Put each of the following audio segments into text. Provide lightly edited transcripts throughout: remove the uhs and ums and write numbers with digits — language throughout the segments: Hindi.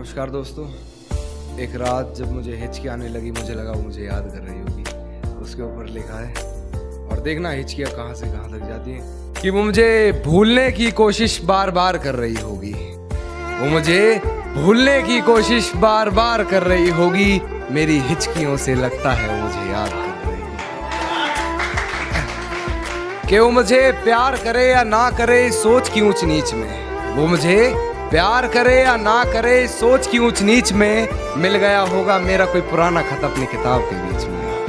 नमस्कार दोस्तों। एक रात जब मुझे हिचकी आने लगी, मुझे लगा वो मुझे याद कर रही होगी। उसके ऊपर लिखा है, और देखना हिचकियाँ कहाँ से कहाँ लग जाती हैं, कि वो मुझे भूलने की कोशिश बार बार कर रही होगी। वो मुझे भूलने की कोशिश बार बार कर रही होगी। मेरी हिचकियों से लगता है वो मुझे याद कर रही होगी। कि वो मुझे प्यार करे या ना करे सोच की ऊंच नीच में, वो मुझे प्यार करे या ना करे सोच की ऊंच नीच में, मिल गया होगा मेरा कोई पुराना खत अपनी किताब के बीच में।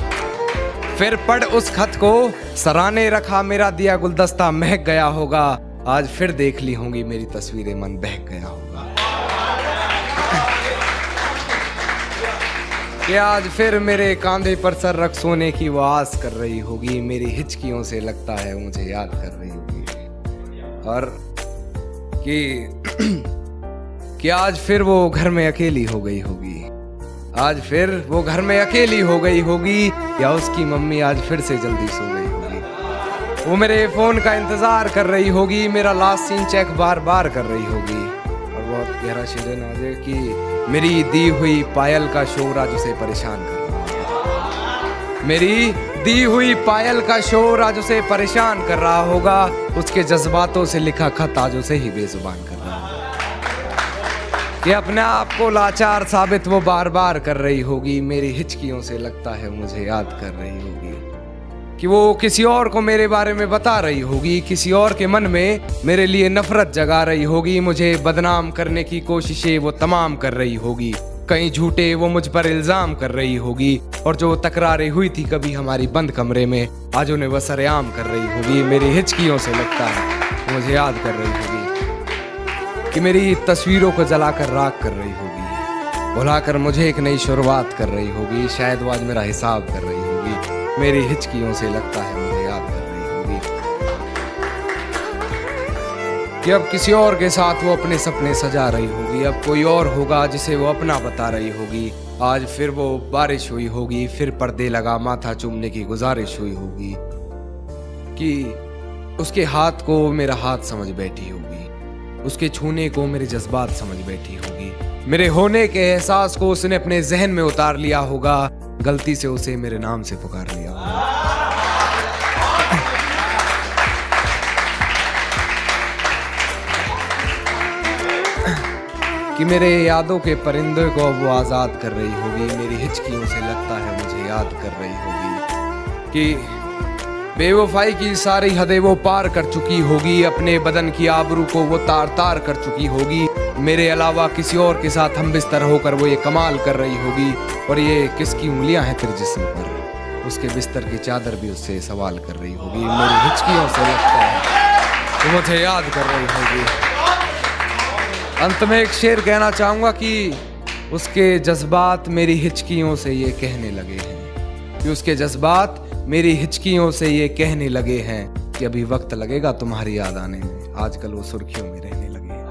फिर पढ़ उस खत को सराहने रखा मेरा दिया गुलदस्ता महक गया होगा। आज फिर देख ली होंगी मेरी तस्वीरें, मन बहक गया होगा। कि आज फिर मेरे कांधे पर सर रख सोने की वो आस कर रही होगी। मेरी हिचकियों से लगता है मुझे याद कर रही होगी। और कि आज फिर वो घर में अकेली हो गई होगी। आज फिर वो घर में अकेली हो गई होगी, या उसकी मम्मी आज फिर से जल्दी सो गई होगी। वो मेरे फोन का इंतजार कर रही होगी, मेरा लास्ट सीन चेक बार बार कर रही होगी। और बहुत गहरा शेर है नाज़े कि मेरी दी हुई पायल का शोर आज उसे परेशान कर रहा होगा। मेरी दी हुई पायल का शोर आज उसे परेशान कर रहा होगा। उसके जज्बातों से लिखा खत आज उसे ही बेजुबान कर रहा होगा। कि अपने आप को लाचार साबित वो बार बार कर रही होगी। मेरी हिचकियों से लगता है मुझे याद कर रही होगी। कि वो किसी और को मेरे बारे में बता रही होगी, किसी और के मन में मेरे लिए नफरत जगा रही होगी। मुझे बदनाम करने की कोशिशें वो तमाम कर रही होगी। कहीं झूठे वो मुझ पर इल्जाम कर रही होगी, और जो तकरारें हुई थी कभी हमारी बंद कमरे में, आज उन्हें वह सरेआम कर रही होगी। मेरी हिचकियों से लगता है मुझे याद कर रही होगी। कि मेरी तस्वीरों को जलाकर राख कर रही होगी, भुलाकर मुझे एक नई शुरुआत कर रही होगी। शायद वो आज मेरा हिसाब कर रही होगी। मेरी हिचकियों से लगता है मुझे याद कर रही होगी। कि अब किसी और के साथ वो अपने सपने सजा रही होगी। अब कोई और होगा जिसे वो अपना बता रही होगी। आज फिर वो बारिश हुई होगी, फिर पर्दे लगा माथा चूमने की गुजारिश हुई होगी। कि उसके हाथ को मेरा हाथ समझ बैठी होगी, उसके छूने को मेरे जज्बात समझ बैठी होगी। मेरे होने के एहसास को उसने अपने जहन में उतार लिया होगा। गलती से उसे मेरे नाम से पुकार लिया होगा। कि मेरे यादों के परिंदे को वो आजाद कर रही होगी। मेरी हिचकियों से लगता है मुझे याद कर रही होगी। कि बेवफाई की सारी हदें वो पार कर चुकी होगी। अपने बदन की आबरू को वो तार तार कर चुकी होगी। मेरे अलावा किसी और के साथ हम बिस्तर होकर वो ये कमाल कर रही होगी। और ये किसकी उंगलियां हैं तेरे जिस्म पर, उसके बिस्तर की चादर भी उससे सवाल कर रही होगी। मेरी हिचकियों से लगता है वो मुझे याद कर रही होगी। अंत में एक शेर कहना चाहूँगा कि उसके जज्बात मेरी हिचकियों से ये कहने लगे हैं, कि उसके जज्बात मेरी हिचकियों से ये कहने लगे हैं कि अभी वक्त लगेगा तुम्हारी याद आने में। आजकल वो सुर्खियों में रहने लगे हैं।